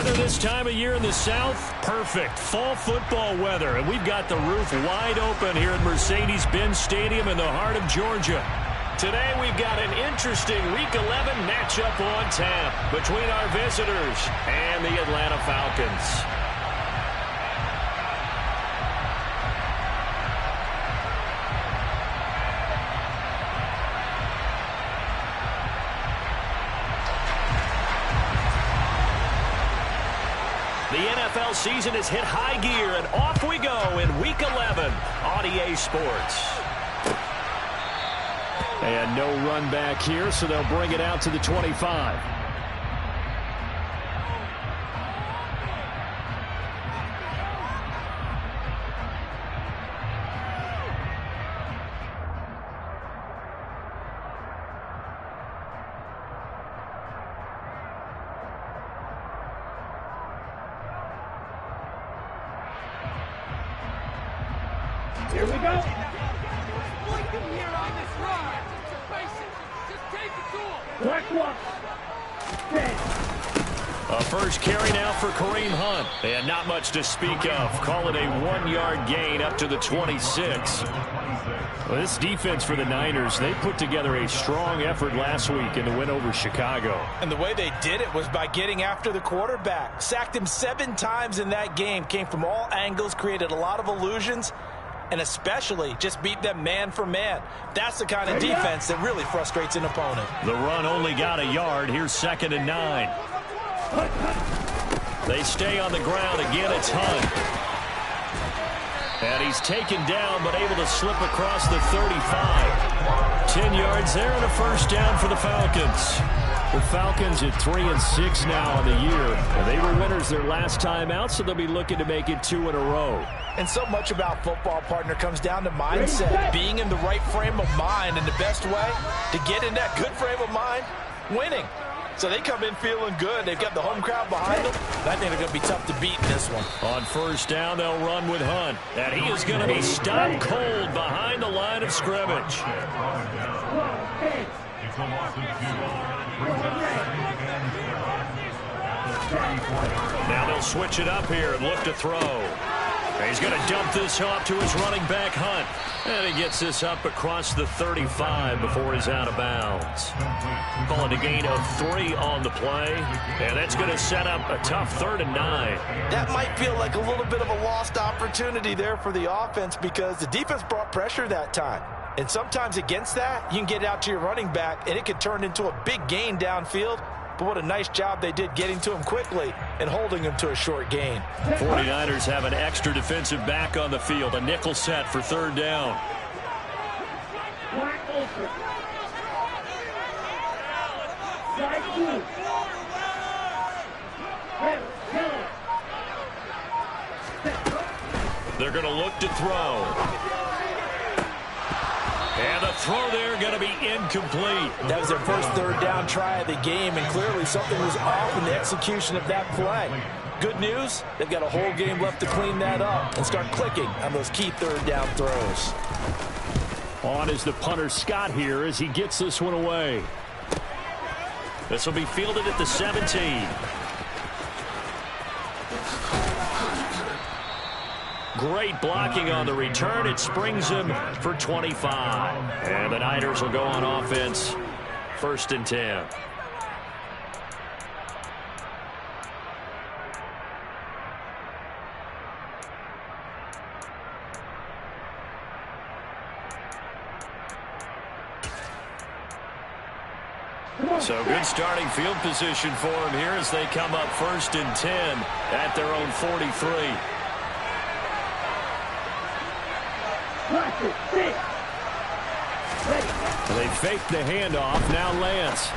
Weather this time of year in the South, perfect. Fall football weather, and we've got the roof wide open here at Mercedes-Benz Stadium in the heart of Georgia. Today we've got an interesting Week 11 matchup on tap between our visitors and the Atlanta Falcons. The NFL season has hit high gear, and off we go in Week 11 on EA Sports. And no run back here, so they'll bring it out to the 25. Here we go. A first carry now for Kareem Hunt. And not much to speak of. Call it a 1-yard gain up to the 26. Well, this defense for the Niners, they put together a strong effort last week in the win over Chicago. And the way they did it was by getting after the quarterback. Sacked him 7 times in that game. Came from all angles, created a lot of illusions, and especially just beat them man for man. That's the kind of defense that really frustrates an opponent. The run only got a yard. Here's 2nd and 9. They stay on the ground. Again, it's Hunt. And he's taken down, but able to slip across the 35. 10 yards there and a first down for the Falcons. The Falcons at 3-6 now on the year. And they were winners their last time out, so they'll be looking to make it 2 in a row. And so much about football, partner, comes down to mindset. Being in the right frame of mind, and the best way to get in that good frame of mind, winning. So they come in feeling good. They've got the home crowd behind them. I think they're going to be tough to beat in this one. On first down, they'll run with Hunt. And he is going to be stopped cold behind the line of scrimmage. Now they'll switch it up here and look to throw. He's going to dump this off to his running back, Hunt. And he gets this up across the 35 before he's out of bounds. Call it a gain of 3 on the play. And that's going to set up a tough 3rd and 9. That might feel like a little bit of a lost opportunity there for the offense because the defense brought pressure that time. And sometimes against that, you can get out to your running back, and it could turn into a big gain downfield. But what a nice job they did getting to him quickly and holding him to a short gain. 49ers have an extra defensive back on the field. A nickel set for 3rd down. They're going to look to throw. And the throw there going to be incomplete. That was their first 3rd down try of the game, and clearly something was off in the execution of that play. Good news, they've got a whole game left to clean that up and start clicking on those key 3rd down throws. On is the punter Scott here as he gets this one away. This will be fielded at the 17. Great blocking on the return. It springs him for 25. And the Niners will go on offense. 1st and 10. So good starting field position for him here as they come up 1st and 10 at their own 43. They fake the handoff. Now Lance.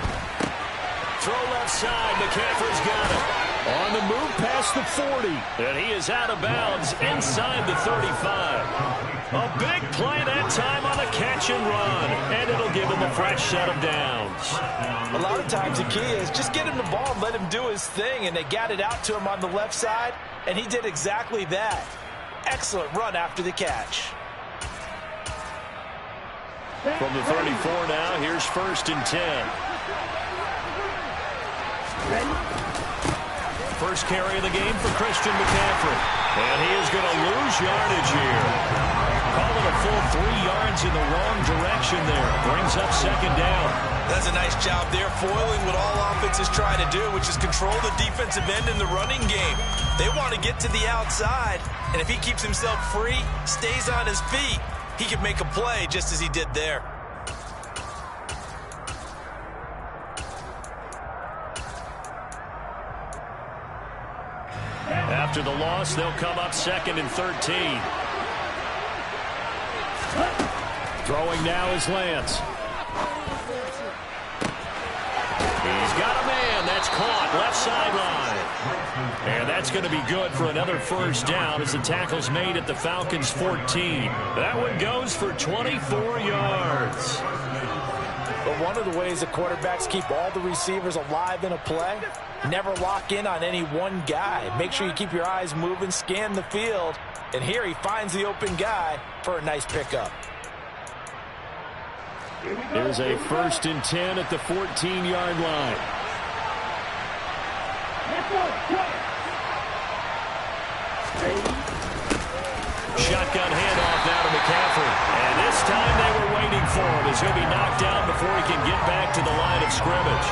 Throw left side. McCaffrey's got it. On the move past the 40. And he is out of bounds inside the 35. A big play that time on the catch and run. And it'll give him a fresh set of downs. A lot of times the key is just get him the ball and let him do his thing. And they got it out to him on the left side. And he did exactly that. Excellent run after the catch. From the 34 now, here's 1st and 10. first carry of the game for Christian McCaffrey. And he is going to lose yardage here. Call it a full 3 yards in the wrong direction there. Brings up second down. That's a nice job there, foiling what all offenses try to do, which is control the defensive end in the running game. They want to get to the outside, and if he keeps himself free, stays on his feet, he can make a play just as he did there. After the loss, they'll come up 2nd and 13. Throwing now is Lance. He's got a man. That's caught. Left sideline. And that's going to be good for another first down as the tackle's made at the Falcons' 14. That one goes for 24 yards. But one of the ways the quarterbacks keep all the receivers alive in a play, never lock in on any one guy. Make sure you keep your eyes moving, scan the field. And here he finds the open guy for a nice pickup. There's a 1st and 10 at the 14-yard line. Shotgun handoff now to McCaffrey. And this time they were waiting for him as he'll be knocked down before he can get back to the line of scrimmage.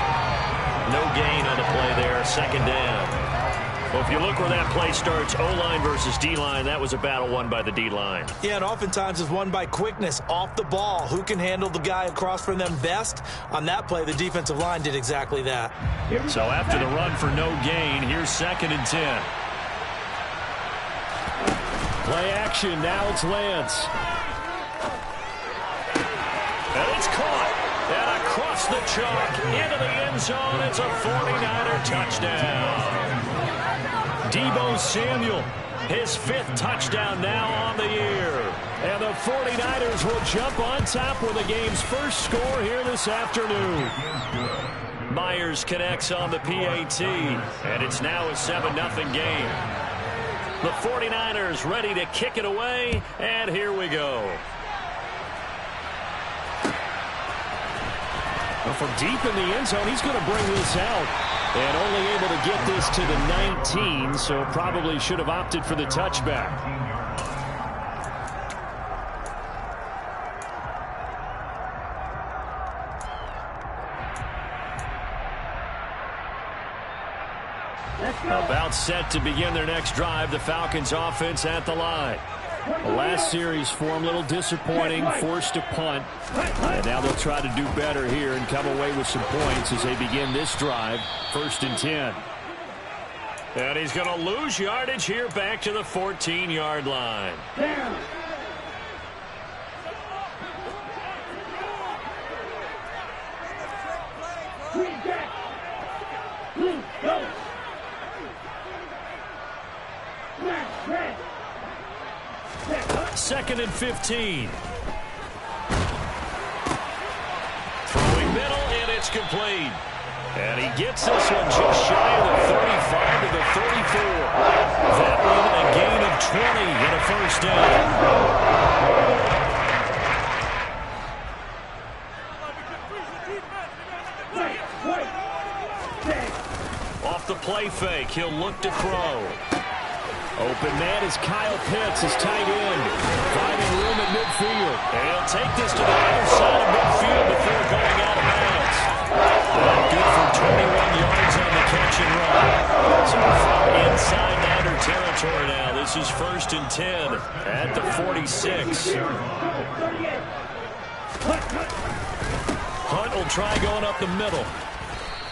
No gain on the play there, 2nd down. Well, if you look where that play starts, O-line versus D-line, that was a battle won by the D-line. Yeah, and oftentimes it's won by quickness off the ball. Who can handle the guy across from them best? On that play, the defensive line did exactly that. So after the run for no gain, here's 2nd and 10. Play action, now it's Lance. And it's caught. And across the chalk, into the end zone, it's a 49er touchdown. Deebo Samuel, his 5th touchdown now on the year. And the 49ers will jump on top with the game's first score here this afternoon. Myers connects on the PAT, and it's now a 7-0 game. The 49ers ready to kick it away, and here we go. Well, from deep in the end zone, he's going to bring this out. And only able to get this to the 19, so probably should have opted for the touchback. About set to begin their next drive, the Falcons offense at the line. The last series for them, a little disappointing, forced a punt. And now they'll try to do better here and come away with some points as they begin this drive, 1st and 10. And he's going to lose yardage here back to the 14-yard line. Second and 15. Throwing middle, and it's complete. And he gets this one just shy of the 35 to the 34. That one a gain of 20 and a first down. Off the play fake, he'll look to throw. Open man is Kyle Pitts, his tight end. Finding room at midfield. And he'll take this to the other side of midfield before going out of bounds. Good for 21 yards on the catch and run. So from inside Niner territory now, this is 1st and 10 at the 46. Hunt will try going up the middle.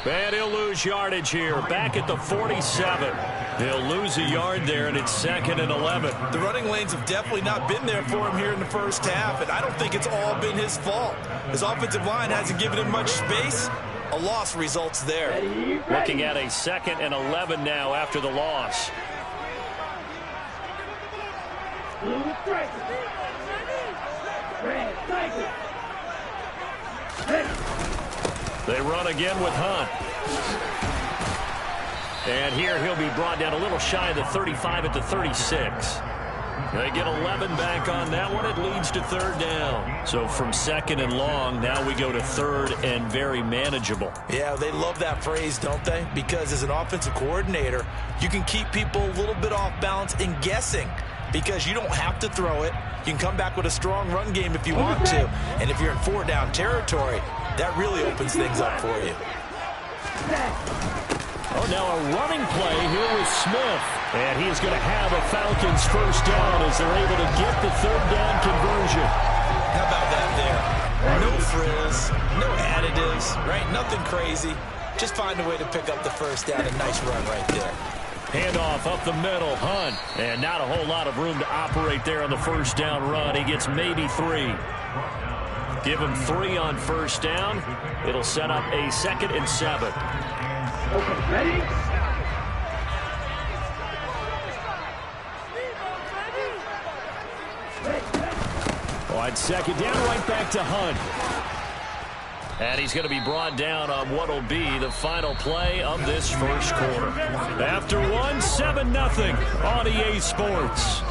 And he'll lose yardage here, back at the 47. He'll lose a yard there, and it's 2nd and 11. The running lanes have definitely not been there for him here in the first half, and I don't think it's all been his fault. His offensive line hasn't given him much space. A loss results there. Looking at a 2nd and 11 now after the loss. They run again with Hunt. And here he'll be brought down a little shy of the 35 at the 36. They get 11 back on that one. It leads to third down. So from second and long, now we go to third and very manageable. Yeah, they love that phrase, don't they? Because as an offensive coordinator, you can keep people a little bit off balance and guessing because you don't have to throw it. You can come back with a strong run game if you want to. And if you're in four-down territory, that really opens things up for you. Oh, now a running play here with Smith. And he's going to have a Falcons first down as they're able to get the third down conversion. How about that there? No frills, no additives, right? Nothing crazy. Just find a way to pick up the first down. A nice run right there. Handoff up the middle, Hunt. And not a whole lot of room to operate there on the first down run. He gets maybe 3. Give him 3 on first down. It'll set up a 2nd and 7. Okay, ready? On second down, right back to Hunt. And he's going to be brought down on what will be the final play of this first quarter. After 7-0 on EA Sports.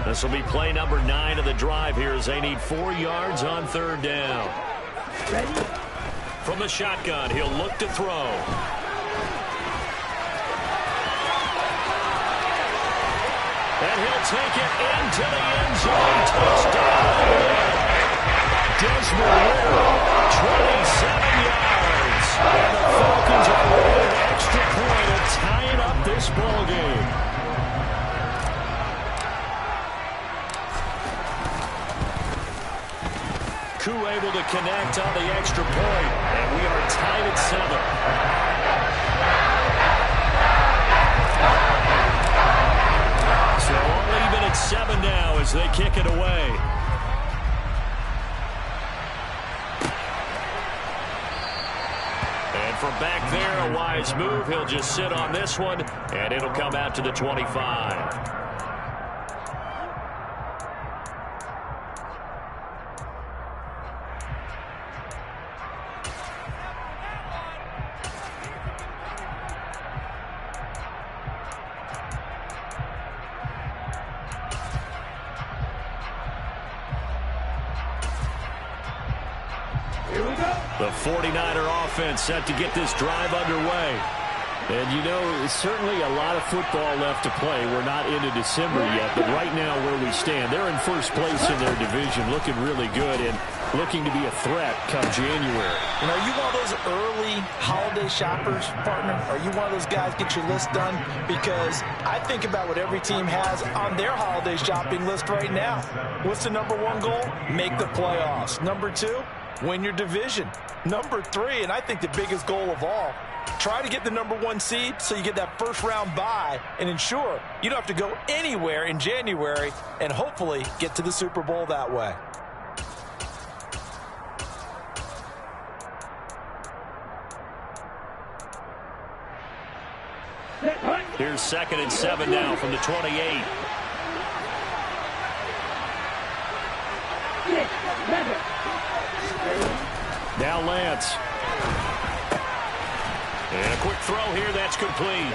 This will be play number 9 of the drive here as they need 4 yards on third down. Ready? From the shotgun, he'll look to throw. And he'll take it into the end zone. Touchdown. Desmond, 27 yards. And the Falcons are winning an extra point and tying up this ball game. Koo able to connect on the extra point, and we are tied at 7. So all even at 7 now as they kick it away. And from back there, a wise move. He'll just sit on this one, and it'll come out to the 25. The 49er offense set to get this drive underway. And, you know, certainly a lot of football left to play. We're not into December yet, but right now where we stand, they're in first place in their division, looking really good and looking to be a threat come January. And are you one of those early holiday shoppers, partner? Are you one of those guys get your list done? Because I think about what every team has on their holiday shopping list right now. What's the number 1 goal? Make the playoffs. Number 2, win your division. Number 3, and I think the biggest goal of all, try to get the number 1 seed so you get that first round bye and ensure you don't have to go anywhere in January and hopefully get to the Super Bowl that way. Here's 2nd and 7 now from the 28. Now Lance. And a quick throw here, that's complete.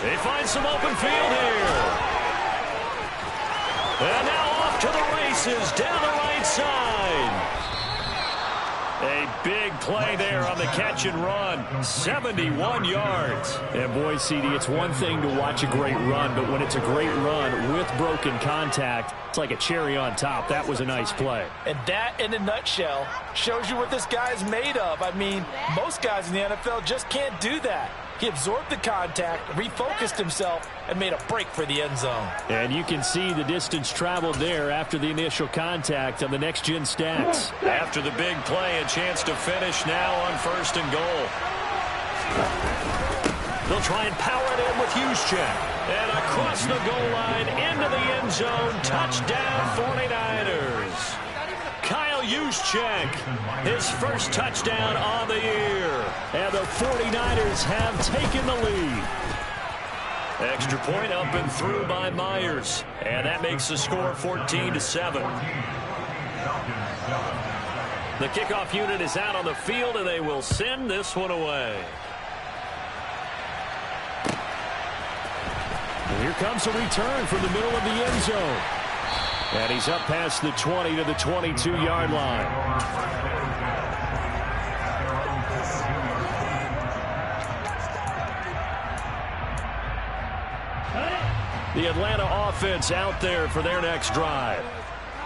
They find some open field here. And now off to the races down the right side. A big play there on the catch and run. 71 yards. And boy, CD, it's one thing to watch a great run, but when it's a great run with broken contact, it's like a cherry on top. That was a nice play. And that, in a nutshell, shows you what this guy's made of. I mean, most guys in the NFL just can't do that. He absorbed the contact, refocused himself, and made a break for the end zone. And you can see the distance traveled there after the initial contact on the next-gen stats. After the big play, a chance to finish now on 1st and goal. They'll try and power it in with Juszczyk. And across the goal line, into the end zone, touchdown 49ers. Kyle Juszczyk, his first touchdown on the year. And the 49ers have taken the lead. Extra point up and through by Myers. And that makes the score 14-7. The kickoff unit is out on the field, and they will send this one away. And here comes a return from the middle of the end zone. And he's up past the 20 to the 22-yard line. The Atlanta offense out there for their next drive.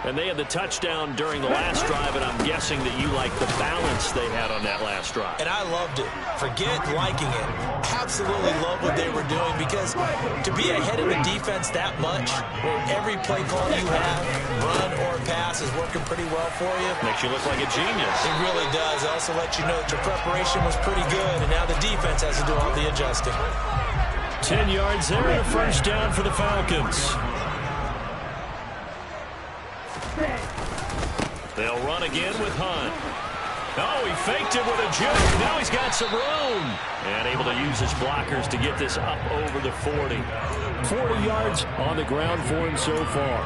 And they had the touchdown during the last drive, and I'm guessing that you like the balance they had on that last drive. And I loved it. Forget liking it. Absolutely love what they were doing, because to be ahead of the defense that much, where every play call you have, run or pass, is working pretty well for you. Makes you look like a genius. It really does. It also lets you know that your preparation was pretty good, and now the defense has to do all the adjusting. 10 yards there and a first down for the Falcons. They'll run again with Hunt. Oh, he faked it with a juke. Now he's got some room. And able to use his blockers to get this up over the 40. 40 yards on the ground for him so far.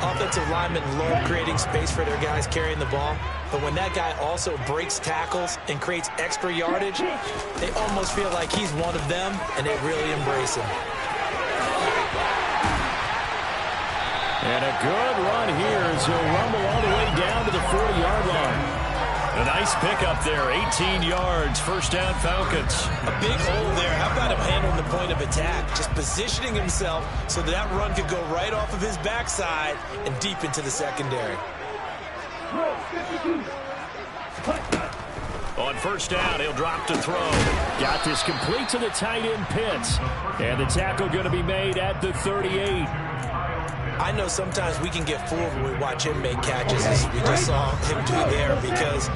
Offensive linemen love creating space for their guys carrying the ball. But when that guy also breaks tackles and creates extra yardage, they almost feel like he's one of them, and they really embrace him. And a good run here as he'll rumble all the way down to the 40-yard line. A nice pickup there, 18 yards, first down Falcons. A big hole there. How about him handling the point of attack? Just positioning himself so that run could go right off of his backside and deep into the secondary. On first down, he'll drop to throw. Got this complete to the tight end Pitts. And the tackle going to be made at the 38. I know sometimes we can get fooled when we watch him make catches, as we just saw him do there, because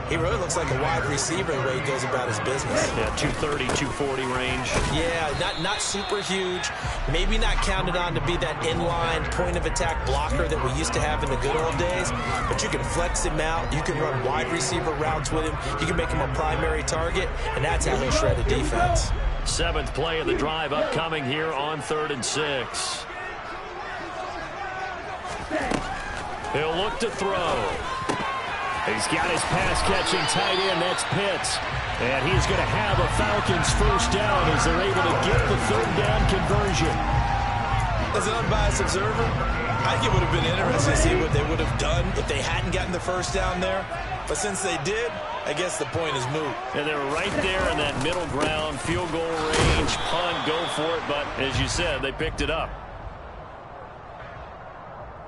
he really looks like a wide receiver the way he goes about his business. Yeah, 230, 240 range. Yeah, not super huge. Maybe not counted on to be that inline point-of-attack blocker that we used to have in the good old days, but you can flex him out. You can run wide receiver routes with him. You can make him a primary target, and that's how he'll shred a defense. 7th play of the drive upcoming here on 3rd and 6. He'll look to throw. He's got his pass-catching tight end. That's Pitts. And he's going to have a Falcons first down as they're able to get the 3rd down conversion. As an unbiased observer, I think it would have been interesting to see what they would have done if they hadn't gotten the first down there. But since they did, I guess the point is moot. And they were right there in that middle ground, field goal range, punt, go for it. But as you said, they picked it up.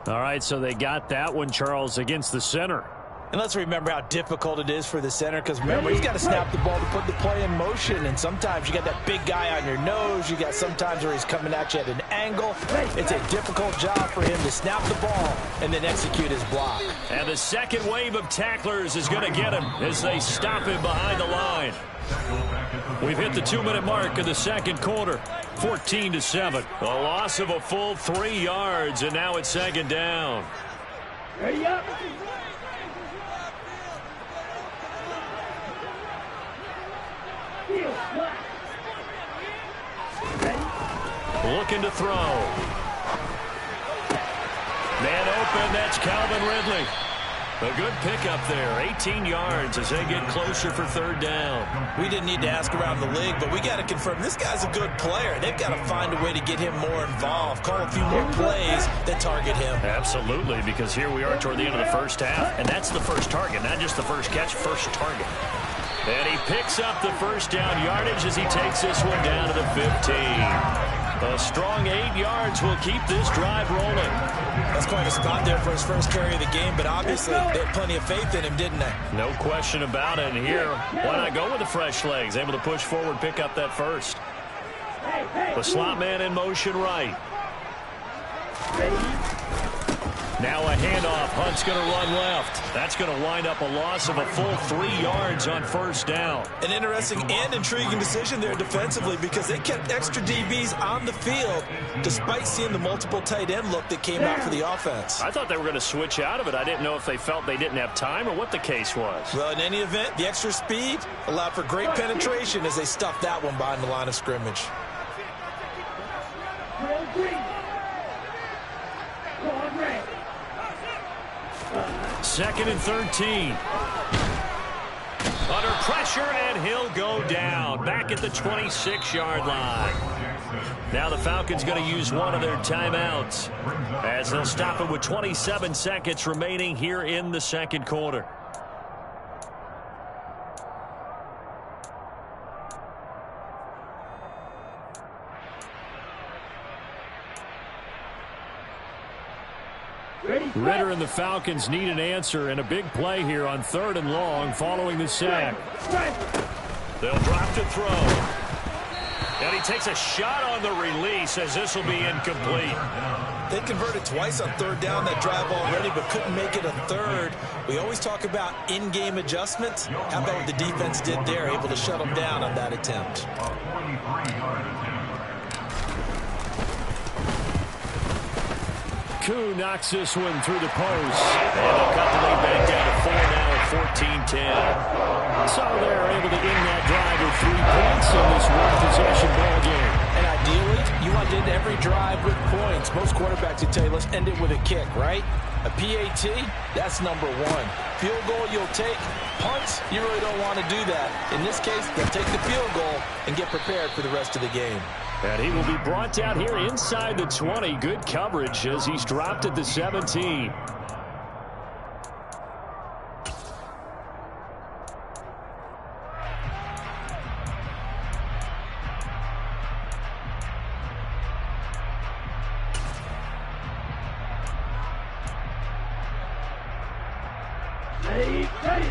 All right, so they got that one, Charles, against the center. And let's remember how difficult it is for the center, because remember, he's got to snap the ball to put the play in motion, and sometimes you got that big guy on your nose. You got sometimes where he's coming at you at an angle. It's a difficult job for him to snap the ball and then execute his block. And the second wave of tacklers is going to get him as they stop him behind the line. We've hit the 2-minute mark in the second quarter. 14-7. A loss of a full 3 yards, and now it's 2nd down. Ready up. Looking to throw. Man open, that's Calvin Ridley. A good pickup there, 18 yards as they get closer for 3rd down. We didn't need to ask around the league, but we got to confirm this guy's a good player. They've got to find a way to get him more involved, call a few more plays that target him. Absolutely, because here we are toward the end of the first half, and that's the first target, not just the first catch, first target. And he picks up the first down yardage as he takes this one down to the 15. A strong 8 yards will keep this drive rolling. That's quite a spot there for his first carry of the game, but obviously they had plenty of faith in him, didn't they? No question about it. And here, why not go with the fresh legs? Able to push forward, pick up that first. The slot man in motion right. Now a handoff. Hunt's going to run left. That's going to wind up a loss of a full 3 yards on first down. An interesting and intriguing decision there defensively, because they kept extra DBs on the field despite seeing the multiple tight end look that came out for the offense. I thought they were going to switch out of it. I didn't know if they felt they didn't have time or what the case was. Well, in any event, the extra speed allowed for great penetration as they stuffed that one behind the line of scrimmage. 3. Going red. 2nd and 13. Under pressure, and he'll go down. Back at the 26-yard line. Now the Falcons going to use one of their timeouts as they'll stop it with 27 seconds remaining here in the second quarter. Ritter and the Falcons need an answer and a big play here on 3rd and long following the sack. They'll drop to throw. And he takes a shot on the release as this will be incomplete. They converted twice on 3rd down that drive already, but couldn't make it a 3rd. We always talk about in-game adjustments. How about what the defense did there, able to shut them down on that attempt. Koo knocks this one through the post. And they'll cut the lead back down to 4 now at 14-10. So they're able to end that drive with 3 points in this one-possession ball game. And ideally, you want to end every drive with points. Most quarterbacks would tell you, let's end it with a kick, right? A PAT, that's number 1. Field goal you'll take. Punts, you really don't want to do that. In this case, they'll take the field goal and get prepared for the rest of the game. And he will be brought down here inside the 20. Good coverage as he's dropped at the 17.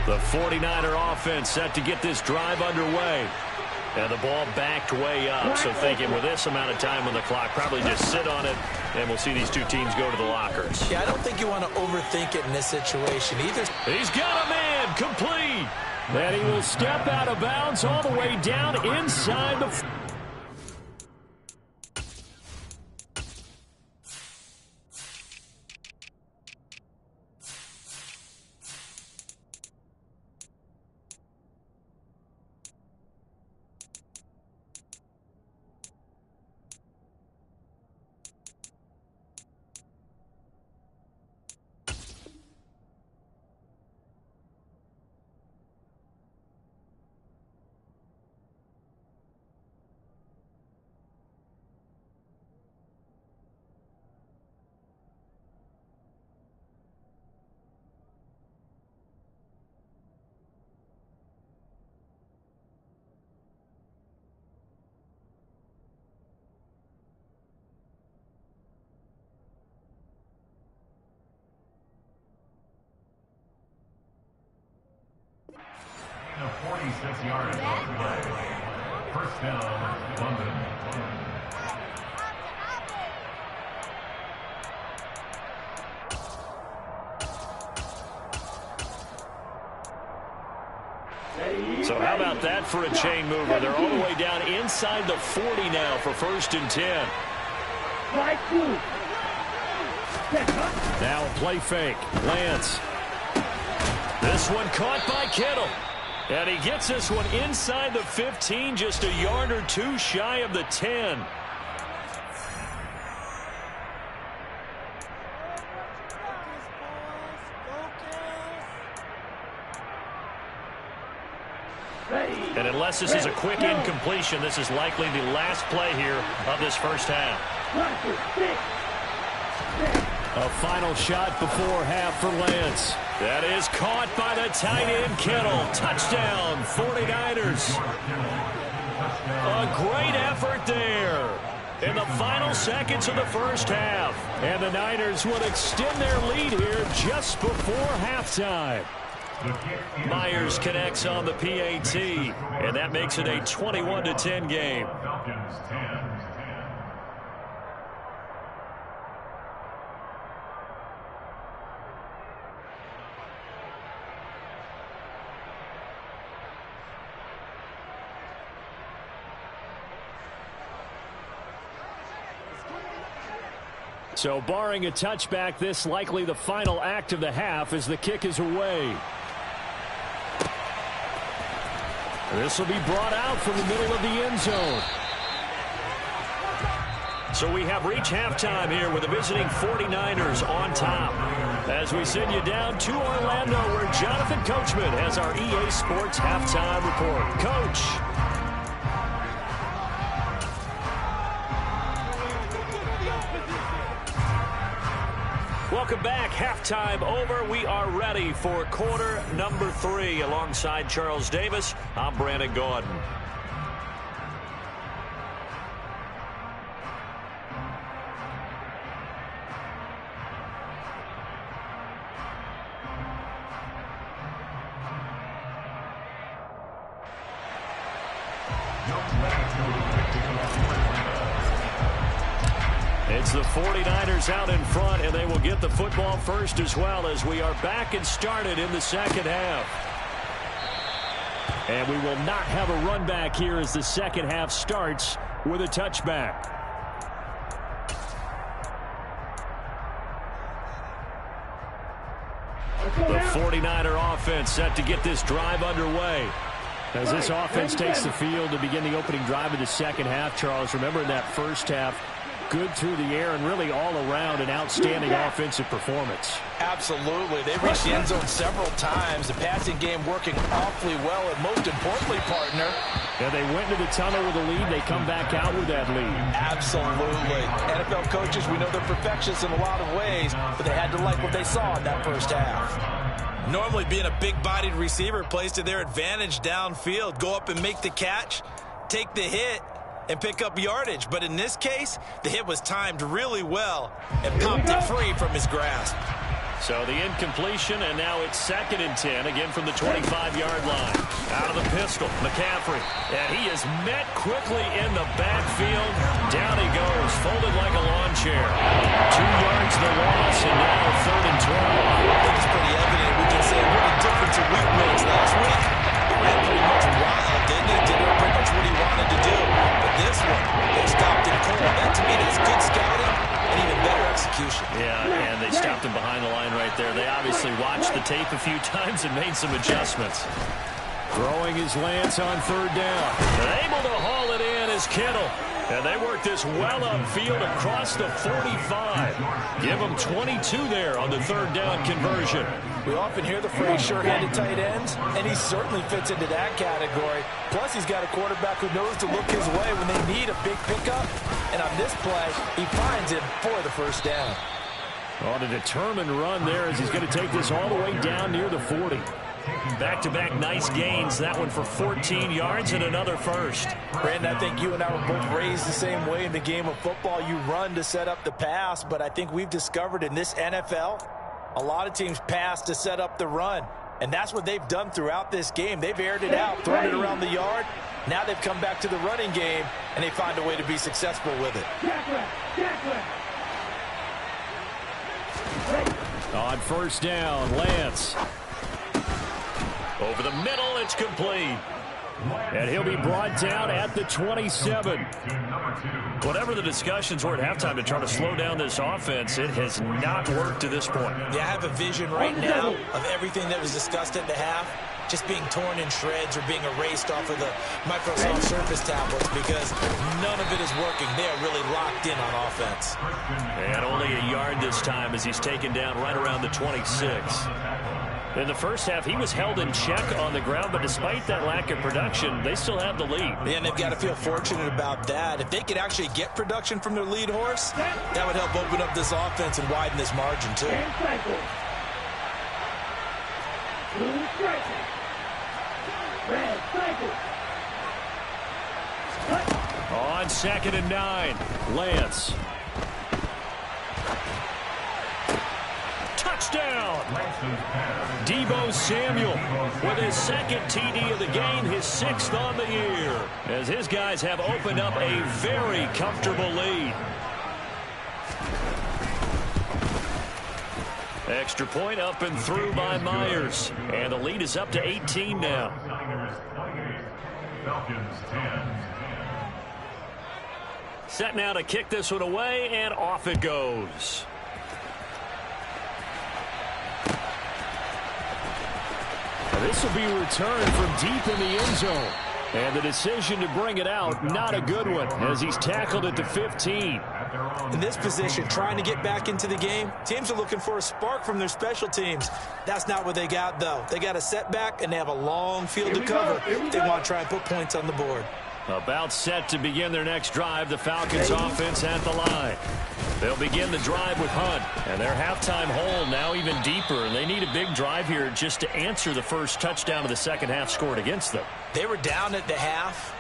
The 49er offense set to get this drive underway. And the ball backed way up. So thinking with this amount of time on the clock, probably just sit on it, and we'll see these two teams go to the lockers. Yeah, I don't think you want to overthink it in this situation either. He's got a man, complete. And he will step out of bounds all the way down inside the... The 46-yard line. First down, London. So how about that for a chain mover? They're all the way down inside the 40 now for 1st and 10. Now a play fake. Lance. This one caught by Kittle. And he gets this one inside the 15, just a yard or 2 shy of the 10. And unless this is a quick incompletion, this is likely the last play here of this first half. A final shot before half for Lance. That is caught by the tight end Kittle. Touchdown, 49ers. A great effort there in the final seconds of the first half. And the Niners would extend their lead here just before halftime. Myers connects on the PAT, and that makes it a 21-10 game. Falcons 10. So barring a touchback, this likely the final act of the half as the kick is away. This will be brought out from the middle of the end zone. So we have reached halftime here with the visiting 49ers on top. As we send you down to Orlando, where Jonathan Coachman has our EA Sports halftime report. Coach. Welcome back. Halftime over. We are ready for quarter number 3. Alongside Charles Davis, I'm Brandon Gordon. It's the 49ers out in front, and they will get the football first as well, as we are back and started in the second half. And we will not have a run back here as the second half starts with a touchback. The 49er offense set to get this drive underway. As this offense takes the field to begin the opening drive of the second half, Charles, remember in that first half, good through the air and really all around an outstanding offensive performance. Absolutely. They reached the end zone several times. The passing game working awfully well, and most importantly, partner. Yeah, they went into the tunnel with a lead. They come back out with that lead. Absolutely. NFL coaches, we know they're perfectionists in a lot of ways, but they had to like what they saw in that first half. Normally, being a big-bodied receiver plays to their advantage downfield. Go up and make the catch, take the hit, and pick up yardage. But in this case, the hit was timed really well and popped it free from his grasp. So the incompletion, and now it's 2nd and 10, again from the 25-yard line. Out of the pistol, McCaffrey. And he is met quickly in the backfield. Down he goes, folded like a lawn chair. 2 yards the loss, and now 3rd and 12. I think it's pretty evident. We can say what a difference a week makes. Last week, he ran pretty much wild, didn't he? Did pretty much what he wanted to do. But this one, they stopped him cold. That, to me, that's good scouting and even better execution. Yeah, and they stopped him behind the line right there. They obviously watched the tape a few times and made some adjustments. Throwing his Lance on 3rd down. And able to haul it in is Kittle. And they work this well upfield across the 45. Give them 22 there on the 3rd down conversion. We often hear the phrase sure-handed tight ends, and he certainly fits into that category. Plus, he's got a quarterback who knows to look his way when they need a big pickup. And on this play, he finds him for the 1st down. On a determined run there as he's going to take this all the way down near the 40. Back-to-back nice gains. That one for 14 yards and another first. Brandon, I think you and I were both raised the same way in the game of football. You run to set up the pass, but I think we've discovered in this NFL, a lot of teams pass to set up the run. And that's what they've done throughout this game. They've aired it out, thrown it around the yard. Now they've come back to the running game, and they find a way to be successful with it. On 1st down, Lance. Over the middle, it's complete. And he'll be brought down at the 27. Whatever the discussions were at halftime to try to slow down this offense, it has not worked to this point. Yeah, I have a vision right now of everything that was discussed at the half just being torn in shreds or being erased off of the Microsoft Surface tablets because none of it is working. They are really locked in on offense. And only a yard this time as he's taken down right around the 26. In the first half, he was held in check on the ground, but despite that lack of production, they still have the lead. And they've got to feel fortunate about that. If they could actually get production from their lead horse, that would help open up this offense and widen this margin, too. On 2nd and 9, Lance. Touchdown! Deebo Samuel with his 2nd TD of the game, his 6th on the year, as his guys have opened up a very comfortable lead. Extra point up and through by Myers, and the lead is up to 18 now. Falcons 10. Set now to kick this one away, and off it goes. This will be returned from deep in the end zone. And the decision to bring it out, not a good one, as he's tackled at the 15. In this position, trying to get back into the game, teams are looking for a spark from their special teams. That's not what they got, though. They got a setback, and they have a long field to cover if they want to try and put points on the board. About set to begin their next drive, the Falcons offense at the line. They'll begin the drive with Hunt, and their halftime hole now even deeper, and they need a big drive here just to answer the first touchdown of the second half scored against them. They were down at the half.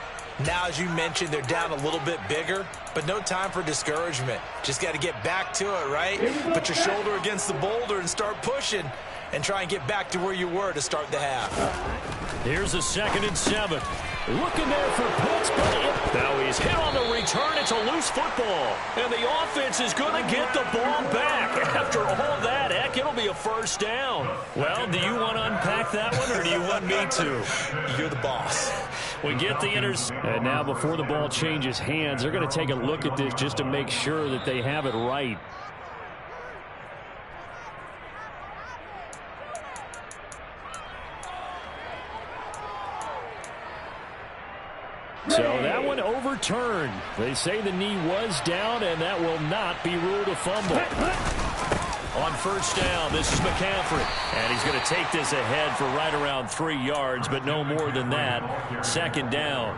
Now, as you mentioned, they're down a little bit bigger, but no time for discouragement. Just got to get back to it, right? Put your shoulder against the boulder and start pushing and try and get back to where you were to start the half. Here's a 2nd and 7. Looking there for Pitts, but now he's hit on the return. It's a loose football, and the offense is going to get the ball back. After all that, heck, it'll be a first down. Well, do you want to unpack that one, or do you want me to? You're the boss. We get the interception. And now before the ball changes hands, they're going to take a look at this just to make sure that they have it right. So that one overturned. They say the knee was down, and that will not be ruled a fumble. On first down, this is McCaffrey. And he's going to take this ahead for right around 3 yards, but no more than that. 2nd down.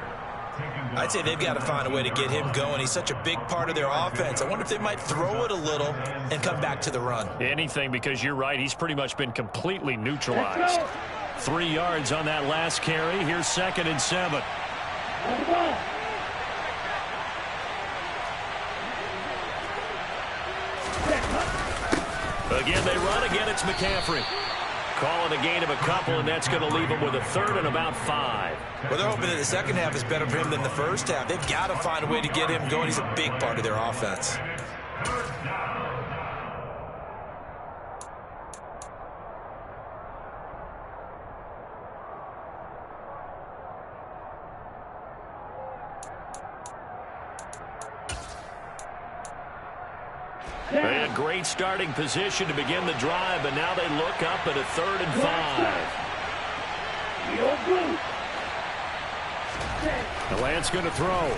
I'd say they've got to find a way to get him going. He's such a big part of their offense. I wonder if they might throw it a little and come back to the run. Anything, because you're right. He's pretty much been completely neutralized. 3 yards on that last carry. Here's 2nd and 7. Again, they run. Again, it's McCaffrey. Calling a gain of a couple, and that's going to leave him with a 3rd and about 5. Well, they're hoping that the second half is better for him than the first half. They've got to find a way to get him going. He's a big part of their offense. They had great starting position to begin the drive, but now they look up at a 3rd and 5. The Lance going to throw.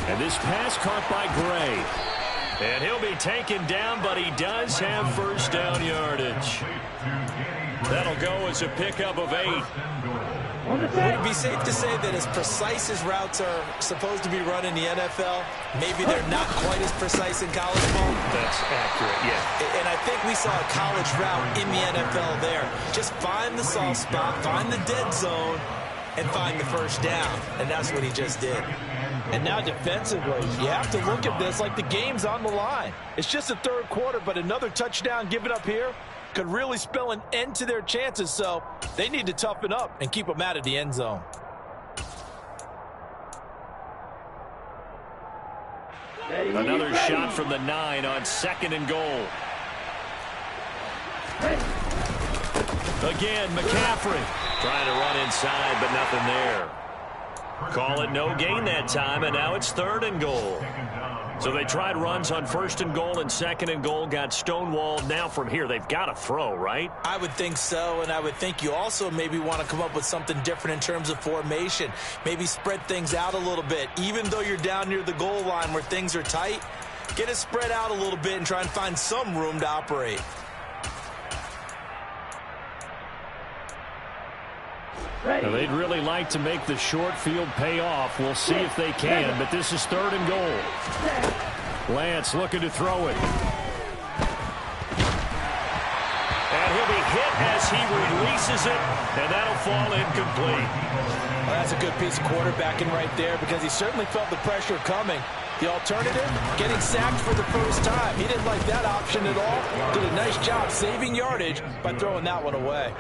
And this pass caught by Gray. And he'll be taken down, but he does have first down yardage. That'll go as a pickup of 8. Would it be safe to say that as precise as routes are supposed to be run in the NFL, maybe they're not quite as precise in college ball? That's accurate, yeah. And I think we saw a college route in the NFL there. Just find the soft spot, find the dead zone, and find the first down. And that's what he just did. And now defensively, you have to look at this like the game's on the line. It's just the 3rd quarter, but another touchdown given up here could really spell an end to their chances, so they need to toughen up and keep them out of the end zone. Another shot from the 9 on 2nd and goal. Again, McCaffrey trying to run inside, but nothing there. Call it no gain that time, and now it's 3rd and goal. So they tried runs on 1st and goal and 2nd and goal, got stonewalled. Now from here, they've got to throw, right? I would think so, and I would think you also maybe want to come up with something different in terms of formation. Maybe spread things out a little bit. Even though you're down near the goal line where things are tight, get it spread out a little bit and try and find some room to operate. Now, they'd really like to make the short field pay off. We'll see if they can, but this is 3rd and goal. Lance looking to throw it. And he'll be hit as he releases it, and that'll fall incomplete. Well, that's a good piece of quarterbacking right there because he certainly felt the pressure coming. The alternative, getting sacked for the first time. He didn't like that option at all. Did a nice job saving yardage by throwing that one away.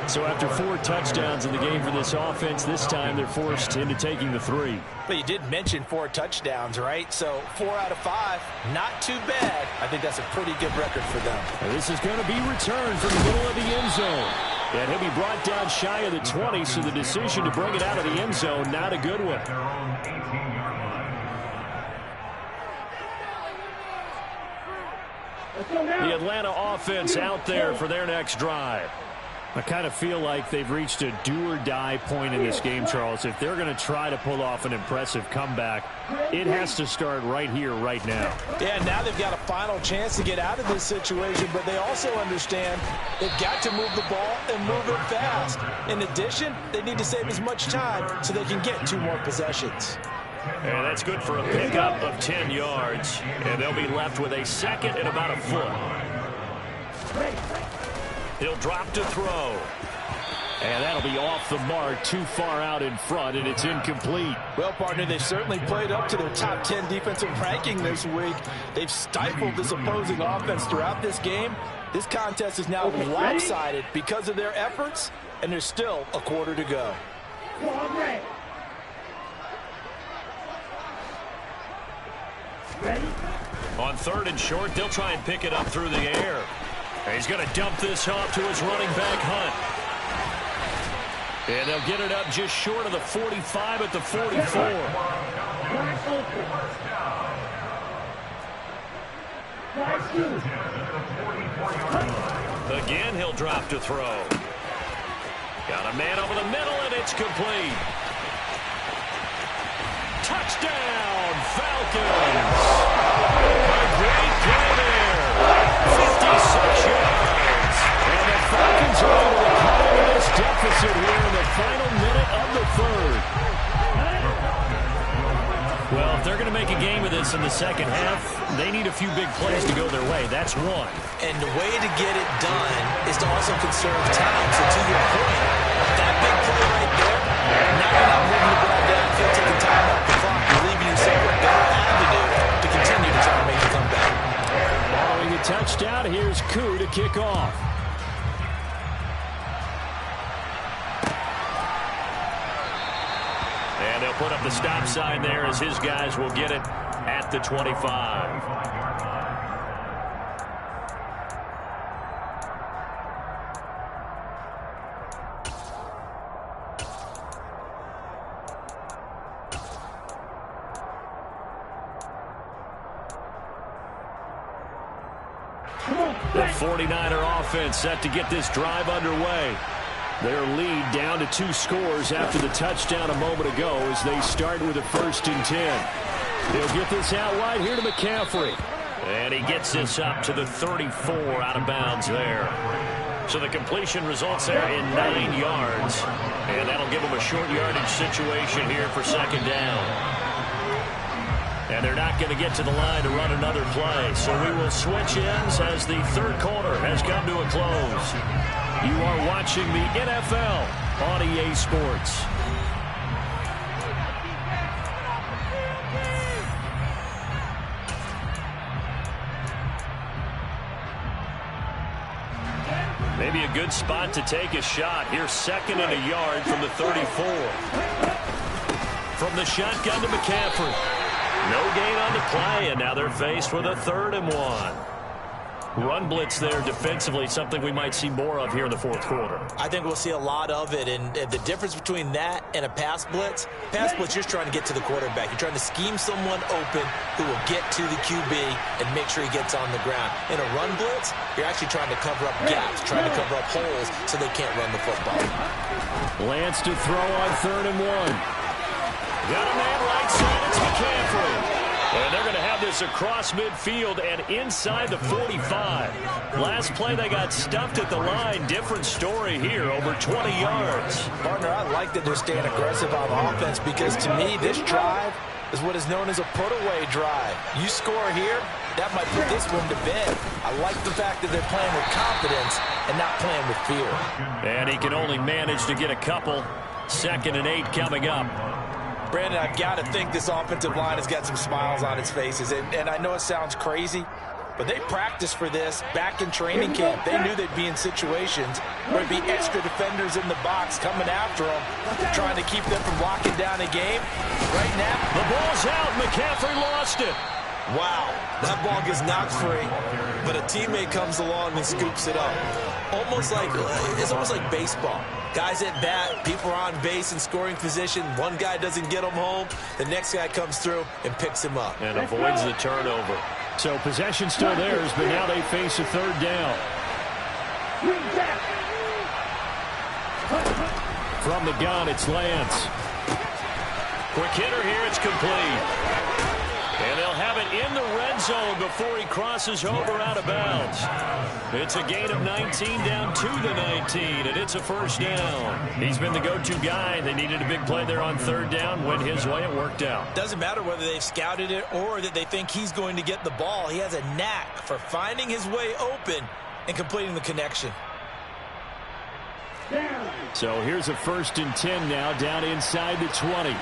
So after 4 touchdowns in the game for this offense, this time they're forced into taking the 3. But you did mention 4 touchdowns, right? So 4 out of 5, not too bad. I think that's a pretty good record for them. And this is going to be returned from the middle of the end zone. And he'll be brought down shy of the 20, so the decision to bring it out of the end zone, not a good one. The Atlanta offense out there for their next drive. I kind of feel like they've reached a do-or-die point in this game, Charles. If they're going to try to pull off an impressive comeback, it has to start right here, right now. Yeah, now they've got a final chance to get out of this situation, but they also understand they've got to move the ball and move it fast. In addition, they need to save as much time so they can get 2 more possessions. And that's good for a pickup of 10 yards. And they'll be left with a second and about a foot. He'll drop to throw. And that'll be off the mark, too far out in front, and it's incomplete. Well, partner, they certainly played up to their top 10 defensive ranking this week. They've stifled this opposing offense throughout this game. This contest is now lopsided because of their efforts, and there's still a quarter to go. Ready? On 3rd and short, they'll try and pick it up through the air. He's going to dump this off to his running back, Hunt. And they'll get it up just short of the 45 at the 44. Again, he'll drop to throw. Got a man over the middle, and it's complete. Touchdown, Falcons! A great play there. 56 yards. And the Falcons are able to cut into this deficit here in the final minute of the 3rd. Well, if they're going to make a game of this in the second half, they need a few big plays to go their way. That's one. And the way to get it done is to also conserve time. So to your point, that big play right there, now you're not moving the ball downfield, taking time off the clock. You're leaving yourself a better avenue to continue to try to make the comeback. Following a touchdown, here's Koo to kick off. And they'll put up the stop sign there as his guys will get it at the 25. The 49er offense set to get this drive underway. Their lead down to 2 scores after the touchdown a moment ago as they start with a 1st and 10. They'll get this out wide here to McCaffrey. And he gets this up to the 34 out of bounds there. So the completion results there in 9 yards. And that'll give them a short yardage situation here for 2nd down. And they're not going to get to the line to run another play. So we will switch ends as the 3rd quarter has come to a close. You are watching the NFL on EA Sports. Maybe a good spot to take a shot. Here's 2nd and a yard from the 34. From the shotgun to McCaffrey. No gain on the play, and now they're faced with a 3rd and 1. Run blitz there defensively, something we might see more of here in the 4th quarter. I think we'll see a lot of it, and the difference between that and a pass blitz, you're trying to get to the quarterback. You're trying to scheme someone open who will get to the QB and make sure he gets on the ground. In a run blitz, you're actually trying to cover up gaps, trying to cover up holes so they can't run the football. Lance to throw on 3rd and 1. Got a man right side, it's McCaffrey. And they're going to have this across midfield and inside the 45. Last play they got stuffed at the line. Different story here, over 20 yards. Partner, I like that they're staying aggressive on offense because to me this drive is what is known as a put-away drive. You score here, that might put this one to bed. I like the fact that they're playing with confidence and not playing with fear. And he can only manage to get a couple. 2nd and 8 coming up. Brandon, I've got to think this offensive line has got some smiles on its faces. And I know it sounds crazy, but they practiced for this back in training camp. They knew they'd be in situations where there'd be extra defenders in the box coming after them, trying to keep them from locking down a game. Right now, the ball's out. McCaffrey lost it. Wow, that ball gets knocked free, but a teammate comes along and scoops it up. It's almost like baseball. Guys at bat, people are on base in scoring position. One guy doesn't get him home. The next guy comes through and picks him up. And avoids the turnover. So possession still theirs, but now they face a 3rd down. From the gun, it's Lance. Quick hitter here, it's complete. And they'll have it in the red zone before he crosses over out of bounds. It's a gain of 19 down to the 19, and it's a first down. He's been the go-to guy. They needed a big play there on third down. Went his way, it worked out. Doesn't matter whether they've scouted it or that they think he's going to get the ball. He has a knack for finding his way open and completing the connection. So here's a 1st and 10 now, down inside the 20.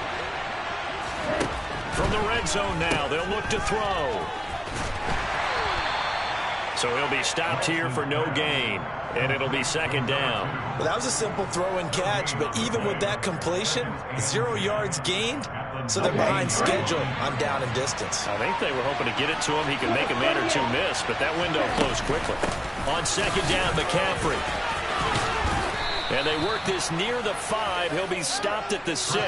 From the red zone now, they'll look to throw. So he'll be stopped here for no gain, and it'll be 2nd down. Well, that was a simple throw and catch, but even with that completion, 0 yards gained, so they're behind schedule on down and distance. I think they were hoping to get it to him. He could make a man or two miss, but that window closed quickly. On 2nd down, McCaffrey. And they work this near the 5. He'll be stopped at the 6.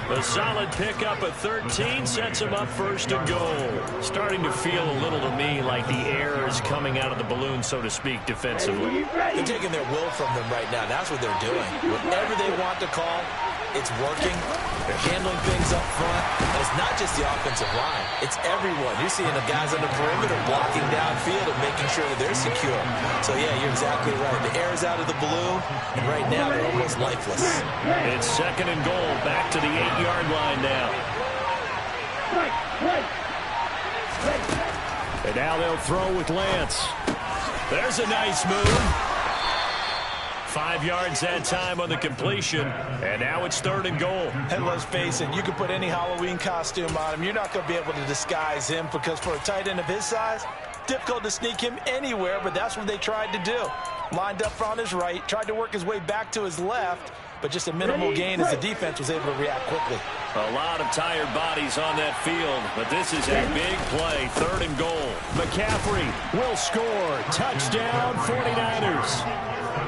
A solid pickup at 13 sets him up 1st and goal. Starting to feel a little to me like the air is coming out of the balloon, so to speak, defensively. They're taking their will from them right now. That's what they're doing. Whatever they want to call, it's working. They're handling things up front. And it's not just the offensive line. It's everyone. You're seeing the guys on the perimeter blocking downfield and making sure that they're secure. So, yeah, you're exactly right. The air is out of the balloon, and right now they're almost lifeless. It's 2nd and goal. Back to the 8-yard line now. And now they'll throw with Lance. There's a nice move. 5 yards that time on the completion, and now it's 3rd and goal. And let's face it, you can put any Halloween costume on him. You're not going to be able to disguise him because for a tight end of his size, difficult to sneak him anywhere, but that's what they tried to do. Lined up on his right, tried to work his way back to his left, but just a minimal gain as the defense was able to react quickly. A lot of tired bodies on that field, but this is a big play. 3rd and goal. McCaffrey will score. Touchdown, 49ers.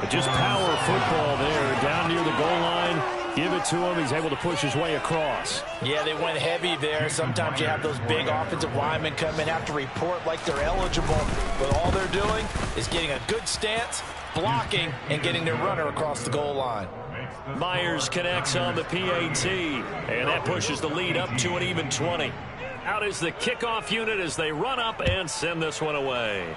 Just power football there, down near the goal line. Give it to him. He's able to push his way across. Yeah, they went heavy there. Sometimes you have those big offensive linemen come in, have to report like they're eligible. But all they're doing is getting a good stance, blocking, and getting their runner across the goal line. Myers connects on the PAT, and that pushes the lead up to an even 20. Out is the kickoff unit as they run up and send this one away.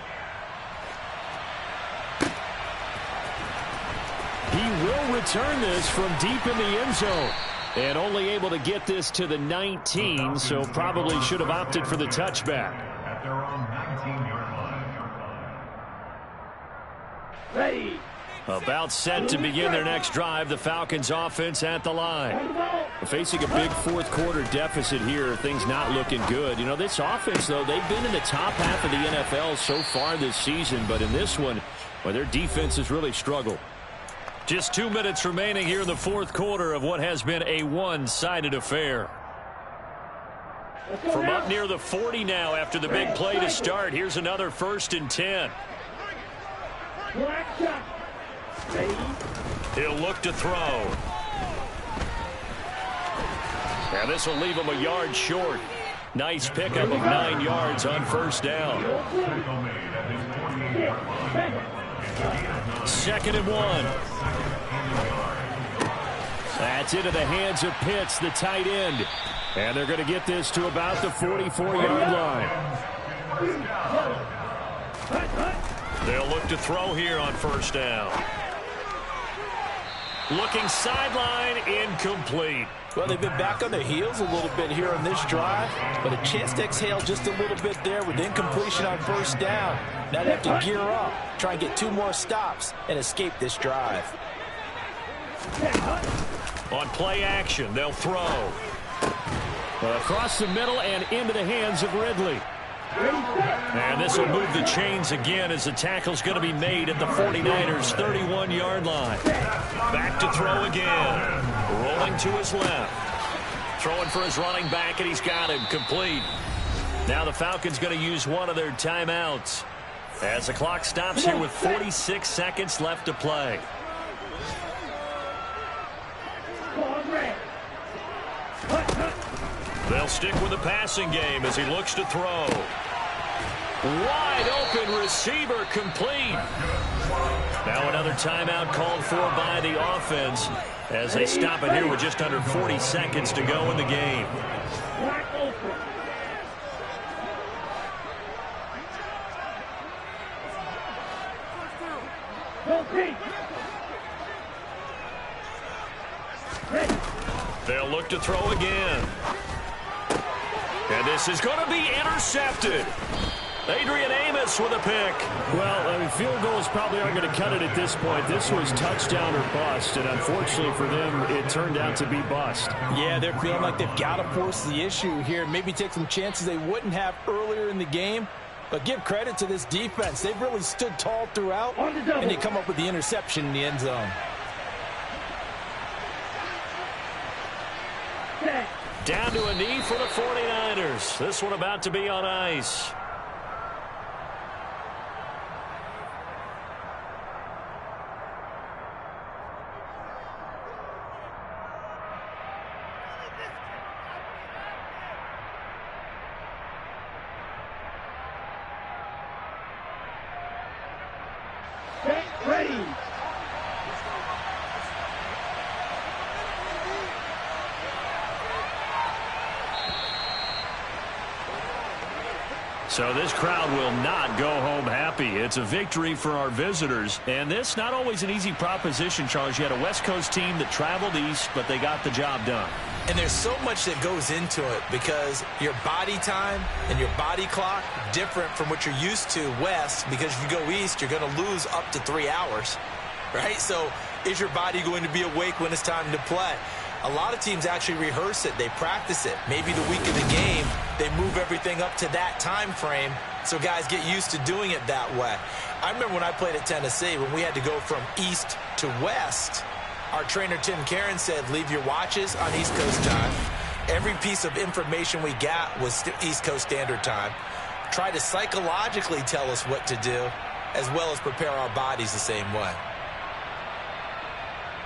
He will return this from deep in the end zone. And only able to get this to the 19, so probably should have opted for the touchback. At their own 19-yard line. Ready. About set to begin their next drive, the Falcons offense at the line. Facing a big 4th quarter deficit here, things not looking good. You know, this offense, though, they've been in the top half of the NFL so far this season, but in this one, well, their defense has really struggled. Just 2 minutes remaining here in the 4th quarter of what has been a one-sided affair. From up near the 40 now after the big play to start, here's another 1st and 10. He'll look to throw. And this will leave him a yard short. Nice pickup of 9 yards on 1st down. 2nd and 1. That's into the hands of Pitts, the tight end. And they're going to get this to about the 44-yard line. They'll look to throw here on 1st down. Looking sideline, incomplete. Well, they've been back on their heels a little bit here on this drive, but a chance to exhale just a little bit there with incompletion on 1st down. Now they have to gear up, try and get 2 more stops, and escape this drive. On play action, they'll throw. Across the middle and into the hands of Ridley. And this will move the chains again as the tackle's going to be made at the 49ers' 31-yard line. Back to throw again. Rolling to his left. Throwing for his running back, and he's got him complete. Now the Falcons going to use one of their timeouts as the clock stops here with 46 seconds left to play. They'll stick with the passing game as he looks to throw. Wide open receiver complete. Now another timeout called for by the offense as they stop it here with just under 40 seconds to go in the game. Wide open. Okay. Ready. They'll look to throw again. And this is going to be intercepted. Adrian Amos with a pick. Well, I mean, field goals probably aren't going to cut it at this point. This was touchdown or bust, and unfortunately for them, it turned out to be bust. Yeah, they're feeling like they've got to force the issue here. Maybe take some chances they wouldn't have earlier in the game. But give credit to this defense. They've really stood tall throughout, and they come up with the interception in the end zone. Down to a knee for the 49ers. This one about to be on ice. Get ready. So this crowd will not go home happy. It's a victory for our visitors. And this not always an easy proposition, Charles. You had a West Coast team that traveled east, but they got the job done. And there's so much that goes into it because your body time and your body clock different from what you're used to west, because if you go east, you're going to lose up to 3 hours, right? So is your body going to be awake when it's time to play? A lot of teams actually rehearse it. They practice it. Maybe the week of the game, they move everything up to that time frame so guys get used to doing it that way. I remember when I played at Tennessee, when we had to go from east to west, our trainer, Tim Karen, said, leave your watches on East Coast time. Every piece of information we got was East Coast Standard Time. Try to psychologically tell us what to do, as well as prepare our bodies the same way.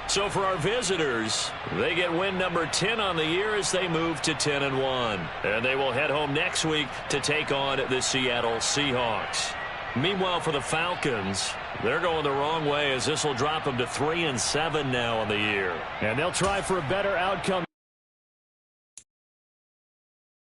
So for our visitors, they get win number 10 on the year as they move to 10-1. And they will head home next week to take on the Seattle Seahawks. Meanwhile, for the Falcons, they're going the wrong way as this will drop them to 3-7 now on the year. And they'll try for a better outcome